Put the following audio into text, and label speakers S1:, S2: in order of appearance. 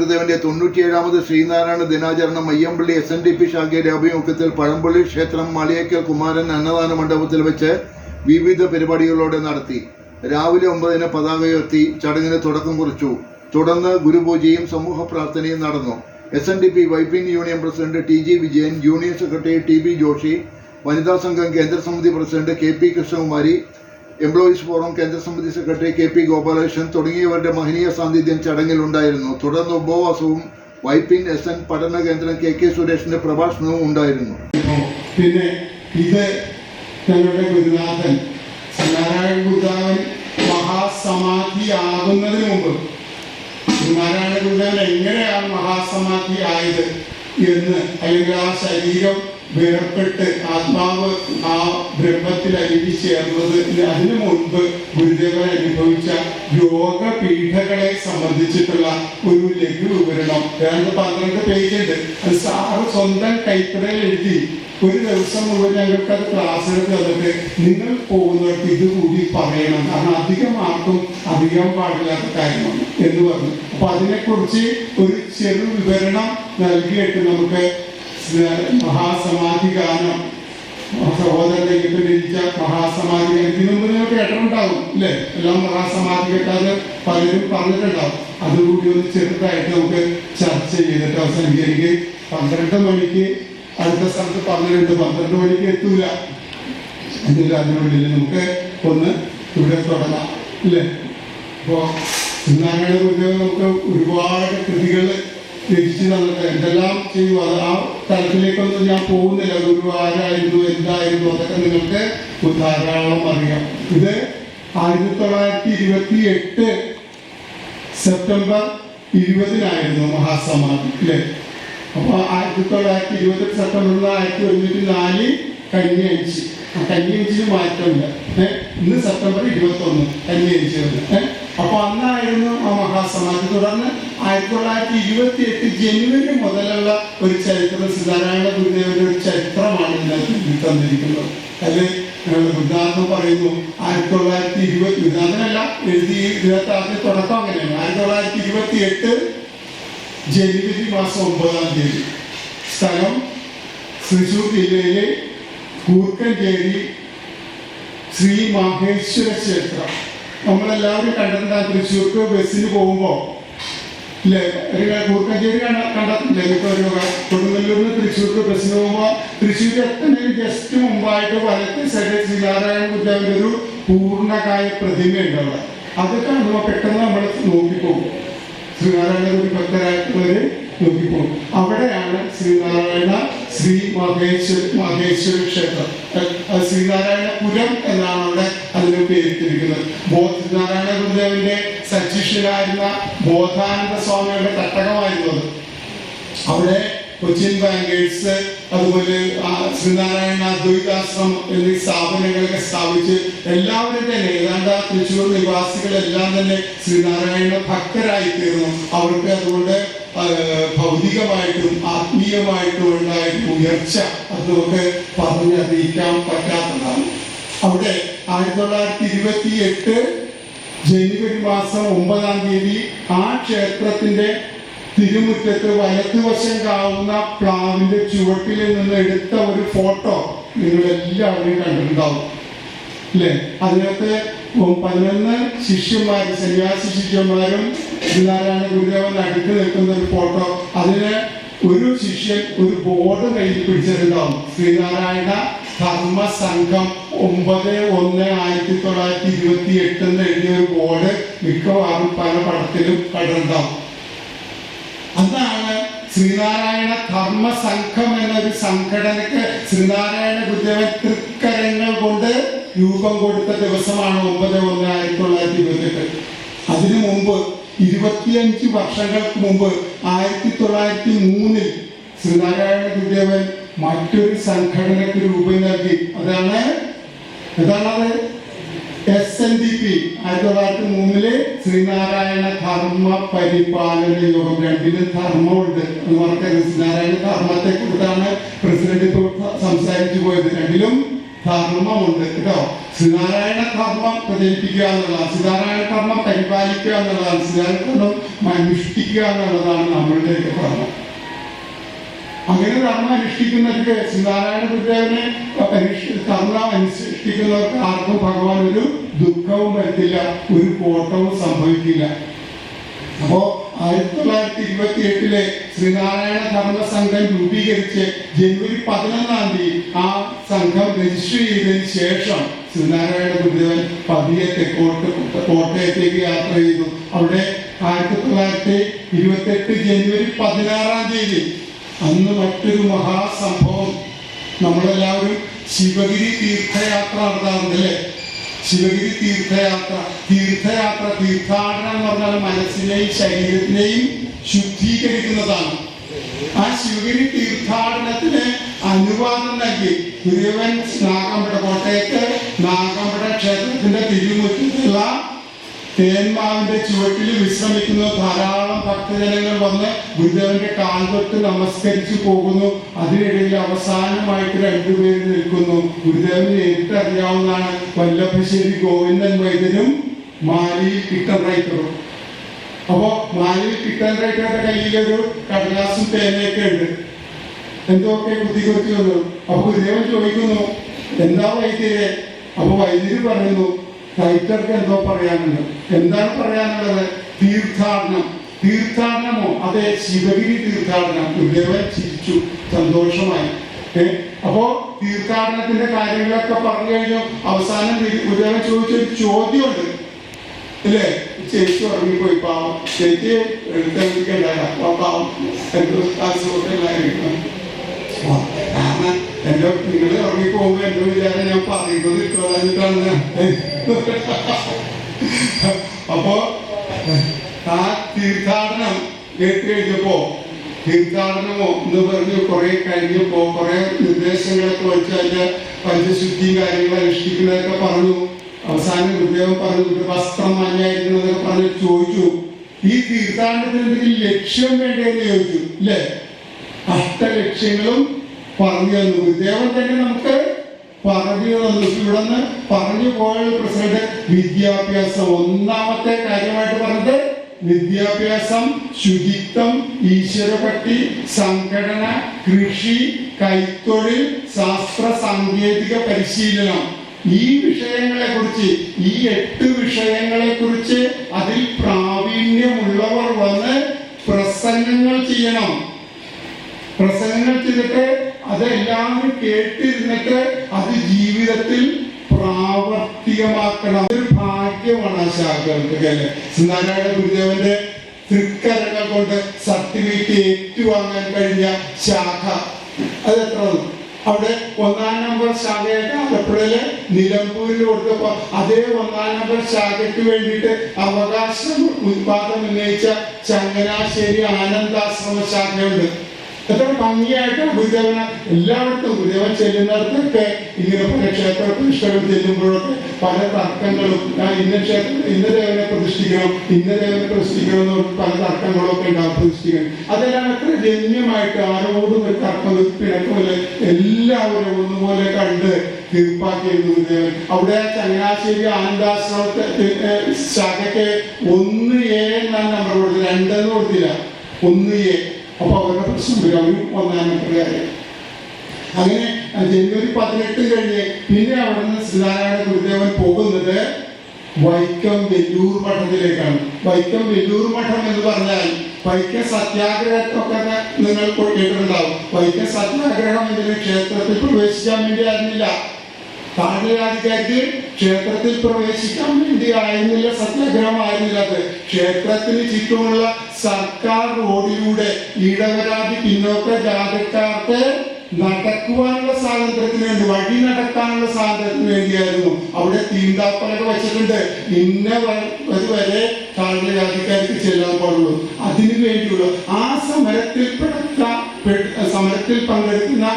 S1: ഗുരുദേവന്റെ 97ാമത് ശ്രീനാരായണ ദിനാചരണം അയ്യമ്പള്ളി SNDP ശാഖയുടെ ആഭിമുഖ്യത്തിൽ പഴമ്പള്ളി ക്ഷേത്രം മലയേക്കൽ കുമാരൻ അന്നദാന മണ്ഡപത്തിൽ വെച്ച് വിവിധ പരിപാടികളോടെ നടത്തി. രാവിലെ 9-ന് പതാക ഉയർത്തി ചടങ്ങിന് തുടക്കം കുറിച്ചു. തുടർന്ന് ഗുരുപൂജയും സമൂഹ പ്രാർത്ഥനയും നടന്നു. SNDP Vypin union president TG Vijayan, union secretary TB Joshy, വനിതാ സംഘം കേന്ദ്ര സമിതി president KP Krishnakumari, employees forum കേന്ദ്ര സമിതി സെക്രട്ടറി KP ഗോപാലകൃഷ്ണൻ തുടങ്ങിയവരുടെ മഹനീയ സാന്നിധ്യം ചടങ്ങിലുണ്ടായിരുന്നു. തുടർന്ന് ഉപവാസവും വൈപ്പിൻ SN പഠന കേന്ദ്രം KK സുരേഷിന്റെ പ്രഭാഷണവും ഉണ്ടായിരുന്നു.
S2: പിന്നെ ഇത് ഞങ്ങളുടെ ഗുരുനാഥൻ ശ്രീനാരായണ ഗുരുദേവൻ മഹാസമാധിയാകുന്നതിന് മുമ്പ് ശ്രീനാരായണ ഗുരുദേവൻ എങ്ങനെയാണ് മഹാസമാധി ആയത് എന്ന്, അല്ലെങ്കിൽ ആ ശരീരം വേർപെട്ട് ആത്മാവ് ആ ബ്രഹ്മത്തിൽ അലിഞ്ഞു ചേർന്നത്, അതിനു മുൻപ് ഗുരുദേവൻ അനുഭവിച്ച രോഗപീഠകളെ സംബന്ധിച്ചിട്ടുള്ള ഒരു ലഘു വിവരണം 12 പേജുണ്ട്. അത് സാറ് സ്വന്തം കൈപ്പടയിൽ എഴുതി ഒരു ദിവസം മുഴുവൻ ഞങ്ങൾക്ക് അത് ക്ലാസ് എടുത്ത് തന്നിട്ട് നിങ്ങൾ പോകുന്നിടത്ത് ഇതുകൂടി പറയണം, കാരണം അധികം ആർക്കും അറിയാൻ പാടില്ലാത്ത കാര്യമാണ് എന്ന് പറഞ്ഞു. അപ്പൊ അതിനെക്കുറിച്ച് ഒരു ചെറു വിവരണം നൽകിയിട്ട് നമുക്ക് മഹാസമാധി ഗാനം, സഹോദരന്റെ രചിച്ച മഹാസമാധി ഗാനം ഇതിനു മുമ്പ് നിങ്ങൾ കേട്ടിട്ടുണ്ടാവും അല്ലേ? എല്ലാം മഹാസമാധി കേട്ടാൽ പലരും പറഞ്ഞിട്ടുണ്ടാവും. അതുകൂടി ഒന്ന് ചെറുതായിട്ട് നമുക്ക് ചർച്ച ചെയ്തിട്ട് അവസാനിക്കുക. 12 മണിക്ക് അടുത്ത സ്ഥലത്ത് പറഞ്ഞിട്ടുണ്ട്, 12 മണിക്ക് എത്തൂല. എന്തെങ്കിലും അതിനുള്ളിൽ നമുക്ക് ഒന്ന് ഇവിടെ തുടങ്ങാം അല്ലേ? അപ്പോ ശ്രീനാരായണ ഗുരുദേവൻ നമുക്ക് ഒരുപാട് കൃതികൾ രചിച്ചു തന്നിട്ട് എന്തെല്ലാം ചെയ്യും. അത് ആ തലത്തിലേക്കൊന്നും ഞാൻ പോകുന്നില്ല. ഗുരു ആരായിരുന്നു, എന്തായിരുന്നു, അതൊക്കെ നിങ്ങൾക്ക് ധാരാളം അറിയാം. ഇത് 1928 സെപ്റ്റംബർ 20-നായിരുന്നു മഹാസമാധി അല്ലേ? അപ്പോൾ 1920 സെപ്റ്റംബർ 1904 കന്നി 5 മാറ്റമില്ല. ഇന്ന് സെപ്റ്റംബർ 21 കന്നി. അപ്പൊ അന്നായിരുന്നു ആ മഹാസമാധി. തുടർന്ന് 1928 ജനുവരി മുതലുള്ള ഒരു ചരിത്രം, ശ്രീനാരായണ ഗുരുദേവന്റെ ഒരു ചരിത്രമാണ് ഇതിനകത്ത് തന്നിരിക്കുന്നത്. അതിൽ ഗുരുനാഥൻ പറയുന്നു 1920 ഗുരുനാഥനല്ല എഴുതി, ഇതിനകത്ത് ആദ്യം തുടക്കം അങ്ങനെയാണ്. 1928 ജനുവരി മാസം 9-ാം തീയതി, സ്ഥലം തൃശ്ശൂർ ജില്ലയിലെ കൂർക്കഞ്ചേരി ശ്രീ മഹേശ്വര ക്ഷേത്രം. നമ്മളെല്ലാവരും കണ്ടിട്ടുണ്ടാകും. തൃശ്ശൂർക്ക് ബസ്സിന് പോകുമ്പോൾ ഇല്ലേ, കൂർക്കഞ്ചേരി കണ്ടിട്ടില്ലേ? കൊടുങ്ങല്ലൂരിൽ നിന്ന് തൃശ്ശൂർക്ക് ബസ്സിന് പോകുമ്പോൾ തൃശ്ശൂർ എത്തുന്നതിന് ജസ്റ്റ് മുമ്പായിട്ട് വലത്തെ സൈഡിൽ ശ്രീനാരായണ ഗുരുദേവന്റെ ഒരു പൂർണ്ണകായ പ്രതിമയുണ്ട് അവിടെ. അത് കാണുമ്പോൾ പെട്ടെന്ന് നമ്മൾ നോക്കിപ്പോകും. ശ്രീനാരായണ ഗുരു ഭക്തരായിട്ടുള്ളവര് നോക്കിപ്പോകും. അവിടെയാണ് ശ്രീനാരായണ ശ്രീ മഹേശ്വര ക്ഷേത്രം. ശ്രീനാരായണപുരം എന്നാണ് അവിടെ അതിന് പേരിട്ടിരിക്കുന്നത്. ശ്രീനാരായണ ഗുരുദേവന്റെ സശിഷ്യനായിരുന്ന ബോധാനന്ദ സ്വാമിയുടെ തട്ടകമായിരുന്നു അത്. അവിടെ കൊച്ചിൻ ബാങ്കേഴ്സ്, അതുപോലെ ശ്രീനാരായണ അദ്വൈതാശ്രമം എന്നീ സ്ഥാപനങ്ങളൊക്കെ സ്ഥാപിച്ച് എല്ലാവരും തന്നെ ഏതാണ്ട് തൃശ്ശൂർ നിവാസികളെല്ലാം തന്നെ ശ്രീനാരായണ ഭക്തരായി തീർന്നു. അവർക്ക് അതുകൊണ്ട് ഭൗതികമായിട്ടും ആത്മീയമായിട്ടും ഉണ്ടായിരുന്ന ഉയർച്ച അത് നമുക്ക് പറഞ്ഞറിയിക്കാൻ പറ്റാത്തതാണ്. അവിടെ 1928 ജനുവരി മാസം 9-ാം തീയതി ആ ക്ഷേത്രത്തിന്റെ തിരുമുറ്റത്ത് വലത്തുവശം കാണുന്ന പ്ലാവിന്റെ ചുവട്ടിൽ നിന്ന് എടുത്ത ഒരു ഫോട്ടോ നിങ്ങൾ എല്ലാവരും കണ്ടിട്ടുണ്ടാവും അല്ലേ? അതിനകത്ത് 11 ശിഷ്യന്മാർ, സന്യാസി ശിഷ്യന്മാരും ശ്രീനാരായണ ഗുരുദേവൻ അടുത്ത് നിൽക്കുന്ന ഒരു ഫോട്ടോ. അതിന് ഒരു ശിഷ്യൻ ഒരു ബോർഡ് കയ്യിൽ പിടിച്ചിട്ടുണ്ടാവും. ശ്രീനാരായണ ധർമ്മ സംഘം 9/1/1928 എന്ന് എഴുതിയ ഒരു ബോർഡ് മിക്കവാറും പല പടത്തിലും കണ്ടിട്ടുണ്ടാവും. അതാണ് ശ്രീനാരായണ ധർമ്മ സംഘം എന്നൊരു സംഘടനക്ക് ശ്രീനാരായണ ഗുരുദേവൻ തൃക്കരങ്ങൾ കൊണ്ട് രൂപം കൊടുത്ത ദിവസമാണ് 9/1/1928. അതിനു മുമ്പ് 25 വർഷങ്ങൾക്ക് മുമ്പ് 1903 ശ്രീനാരായണ ഗുരുദേവൻ മറ്റൊരു സംഘടനക്ക് രൂപം നൽകി. അതാണത് SNDP. 1903 ശ്രീനാരായണ ധർമ്മ പരിപാലന യോഗം. രണ്ടിലും ധർമ്മമുണ്ട് എന്ന് പറഞ്ഞ ശ്രീനാരായണ ധർമ്മത്തെ കുറിച്ചാണ് പ്രസിഡന്റ് ഇപ്പോൾ സംസാരിച്ചു പോയത്. രണ്ടിലും ധർമ്മമുണ്ട് കേട്ടോ. ശ്രീനാരായണ ധർമ്മം പ്രചരിപ്പിക്കുക എന്നുള്ളതാണ്, ശ്രീനാരായണ ധർമ്മം പരിപാലിക്കുക എന്നുള്ളതാണ്, ശ്രീനാരായണ ധർമ്മം അനുഷ്ഠിക്കുക എന്നുള്ളതാണ് നമ്മളുടെയൊക്കെ ധർമ്മം. അങ്ങനെ ധർമ്മം അനുഷ്ഠിക്കുന്നവർക്ക് ശ്രീനാരായണ ഗുരുദേവനെ ധർമ്മം അനുഷ്ഠിക്കുന്നവർക്ക് ആർക്കും ഭഗവാൻ ഒരു ദുഃഖവും വരുത്തില്ല, ഒരു കോട്ടവും സംഭവിക്കില്ല. അപ്പോ 1928 ശ്രീനാരായണ ധർമ്മ സംഘം രൂപീകരിച്ച് ജനുവരി 11 ആ സംഘം രജിസ്റ്റർ ചെയ്തതിന് ശേഷം ശ്രീനാരായണ ഗുരുദേവൻ പതിയെ കോട്ടയത്തേക്ക് യാത്ര ചെയ്തു. അവിടെ 1928 ജനുവരി 16 അന്ന് മറ്റൊരു മഹാസംഭവം. നമ്മളെല്ലാവരും ശിവഗിരി തീർത്ഥയാത്ര നടത്താറുണ്ട് അല്ലേ? ശിവഗിരി തീർത്ഥയാത്ര തീർത്ഥാടനം എന്ന് പറഞ്ഞാൽ മനസ്സിനെയും ശരീരത്തിനെയും ശുദ്ധീകരിക്കുന്നതാണ്. ആ ശിവഗിരി തീർത്ഥാടനത്തിന് അനുവാദം നൽകി ഗുരുദേവൻ കോട്ടയത്ത് നാഗമ്പട ക്ഷേത്രത്തിന്റെ തിരുമുറ്റത്തുള്ള തേന്മാവിന്റെ ചുവട്ടിൽ വിശ്രമിക്കുന്നു. ധാരാളം ഭക്തജനങ്ങൾ വന്ന് ഗുരുദേവന്റെ കാൽതൊട്ട് നമസ്കരിച്ചു പോകുന്നു. അതിനിടയിൽ അവസാനമായിട്ട് രണ്ടുപേര് നിൽക്കുന്നു. ഗുരുദേവന് നേരിട്ട് അറിയാവുന്നതാണ്, വല്ലഭശ്ശേരി ഗോവിന്ദൻ വൈദ്യനും മാലിയിൽ കിട്ടൻ റൈറ്ററും. അപ്പോ മാലിയിൽ കിട്ടൻ റൈറ്ററുടെ കയ്യിലൊരു കടലാസും പേനയൊക്കെ ഉണ്ട്, എന്തൊക്കെ കുത്തിക്കുറിച്ച് വന്നു. അപ്പൊ ഗുരുദേവൻ ചോദിക്കുന്നു, എന്താ വൈദ്യരെ? അപ്പൊ വൈദ്യര് പറയുന്നു, റൈറ്റർക്ക് എന്തോ പറയാനുണ്ട്. എന്താണ് പറയാനുള്ളത്? തീർത്ഥാടനമോ? അതെ, ശിവഗിരി തീർത്ഥാടനം. ഗുരുദേവൻ ചിരിച്ചു, സന്തോഷമായി. അപ്പോ തീർത്ഥാടനത്തിന്റെ കാര്യങ്ങളൊക്കെ പറഞ്ഞു കഴിഞ്ഞു. അവസാനം ഗുരുദേവൻ ചോദിച്ചൊരു ചോദ്യമുണ്ട് അല്ലേ? ചേച്ചി ഉറങ്ങിപ്പോയി, പാവം ചേച്ചി എഴുത്തണ്ടായിരുന്നു. കാരണം എന്റെ നിങ്ങൾ ഇറങ്ങിപ്പോകുമ്പോ എന്റെ വിചാരം ഞാൻ പറയുന്നത് ഇട്ടാണ്. അപ്പോ ആ തീർത്ഥാടനം കേട്ട് കഴിഞ്ഞപ്പോ തീർത്ഥാടനമോ എന്ന് പറഞ്ഞ് കുറെ കഴിഞ്ഞപ്പോ കുറെ നിർദ്ദേശങ്ങളൊക്കെ വെച്ച് അതിന്റെ പഞ്ചശുദ്ധിയും കാര്യങ്ങളും അനുഷ്ഠിക്കുന്നതൊക്കെ പറഞ്ഞു. അവസാനം ഗുരുദേവൻ പറഞ്ഞു, വസ്ത്രം മഞ്ഞായിരിക്കുന്നതൊക്കെ പറഞ്ഞ് ചോദിച്ചു, ഈ തീർത്ഥാടനത്തിന് എന്തെങ്കിലും ലക്ഷ്യം വേണ്ടതെന്ന് ചോദിച്ചു അല്ലേ? അഷ്ടലക്ഷ്യങ്ങളും പറഞ്ഞു തന്നു. ഗുരുദേവൻ തന്നെ നമുക്ക് പറഞ്ഞു തന്നു. ഇവിടെ നിന്ന് പറഞ്ഞു പോയ പ്രസിഡന്റ് വിദ്യാഭ്യാസം ഒന്നാമത്തെ കാര്യമായിട്ട് പറഞ്ഞത് വിദ്യാഭ്യാസം, ശുചിത്വം, ഈശ്വരഭക്തി, സംഘടന, കൃഷി, കൈത്തൊഴിൽ, ശാസ്ത്ര സാങ്കേതിക പരിശീലനം, ഈ വിഷയങ്ങളെ കുറിച്ച്, ഈ 8 വിഷയങ്ങളെ കുറിച്ച് അതിൽ പ്രാവീണ്യമുള്ളവർ വന്ന് പ്രസംഗങ്ങൾ ചെയ്യണം. പ്രസംഗങ്ങൾ ചെയ്തിട്ട് അതെല്ലാവരും കേട്ടിരുന്നിട്ട് അത് ജീവിതത്തിൽ പ്രാവർത്തികമാക്കണം. അതൊരു ഭാഗ്യമാണ് ആ ശാഖകൾക്ക് അല്ലെ? ശ്രീനാരായണ ഗുരുദേവന്റെ തൃക്കരങ്ങൾ കൊണ്ട് സർട്ടിഫിക്കറ്റ് ഏറ്റുവാങ്ങാൻ കഴിഞ്ഞ ശാഖ അതെത്ര? അവിടെ 1-ാം നമ്പർ ശാഖയായിട്ട് ആലപ്പുഴയില് നിലമ്പൂരിൽ കൊടുത്തപ്പോ അതേ 1-ാം നമ്പർ ശാഖയ്ക്ക് വേണ്ടിയിട്ട് അവകാശം ഉത്പാദനം ഉന്നയിച്ച ചങ്ങനാശ്ശേരി ആനന്ദാശ്രമ ശാഖയുണ്ട്. എത്ര ഭംഗിയായിട്ട് ഗുരുദേവന എല്ലായിടത്തും ഗുരുദേവൻ ചെല്ലുന്നിടത്തൊക്കെ ഇങ്ങനെ പല ക്ഷേത്ര പ്രതിഷ്ഠകൾ ചെല്ലുമ്പോഴൊക്കെ പല തർക്കങ്ങളും, ഇന്ന ക്ഷേത്രം ഇന്ന ദേവനെ പ്രതിഷ്ഠിക്കണം, ഇന്ന ദേവനെ പ്രതിഷ്ഠിക്കണം എന്ന് പല തർക്കങ്ങളൊക്കെ ഉണ്ടാവും. പ്രതിഷ്ഠിക്കണം അതെല്ലാം എത്ര രമ്യമായിട്ട് ആരോടും ഒരു തർക്കം പിണക്കമില്ല, എല്ലാവരും ഒന്നുപോലെ കണ്ട് തീർപ്പാക്കിയിരുന്നു ഗുരുദേവൻ. അവിടെ ചങ്ങനാശ്ശേരി ആനന്ദാശ്രമത്തെ ശാഖയ്ക്ക് 1A എന്നാണ് നമ്പർ കൊടുത്തത്, 2 കൊടുത്തില്ല, 1A. അപ്പൊ അവരുടെ പ്രശ്നം വരും, അവരും 1-ാം നമ്പറുകാരെ. അങ്ങനെ ജനുവരി 18 കഴിഞ്ഞ് പിന്നെ അവിടെ നിന്ന് ശ്രീനാരായണ ഗുരുദേവൻ പോകുന്നത് വൈക്കം വെല്ലൂർ മഠത്തിലേക്കാണ്. വൈക്കം വെല്ലൂർ മഠം എന്ന് പറഞ്ഞാൽ വൈക്കം സത്യാഗ്രഹത്തൊക്കെ നിങ്ങൾ കേട്ടിട്ടുണ്ടാവും. വൈക്കം സത്യാഗ്രഹം ഇതിന് ക്ഷേത്രത്തിൽ പ്രവേശിക്കാൻ വേണ്ടി ആയിരുന്നില്ല, താഴെയാധികാരിക്ക് ക്ഷേത്രത്തിൽ പ്രവേശിക്കാൻ വേണ്ടി ആയിരുന്നില്ല, സത്യാഗ്രഹം ആയിരുന്നില്ല. അത് ക്ഷേത്രത്തിന് ചുറ്റുമുള്ള സർക്കാർ റോഡിലൂടെ ഇടവരാതി പിന്നോക്ക ജാതിക്കാർക്ക് നടക്കുവാനുള്ള സ്വാതന്ത്ര്യത്തിന് വേണ്ടി, വഴി നടക്കാനുള്ള സ്വാതന്ത്ര്യത്തിന് വേണ്ടിയായിരുന്നു. അവിടെ തീണ്ടാപ്പലൊക്കെ വെച്ചിട്ടുണ്ട്, ഇന്ന വരെ താഴ്ന്നജാതിക്കാർക്ക് ചെല്ലാൻ പാടുള്ളൂ. അതിനു വേണ്ടിയുള്ള ആ സമരത്തിൽ പങ്കെടുക്കുന്ന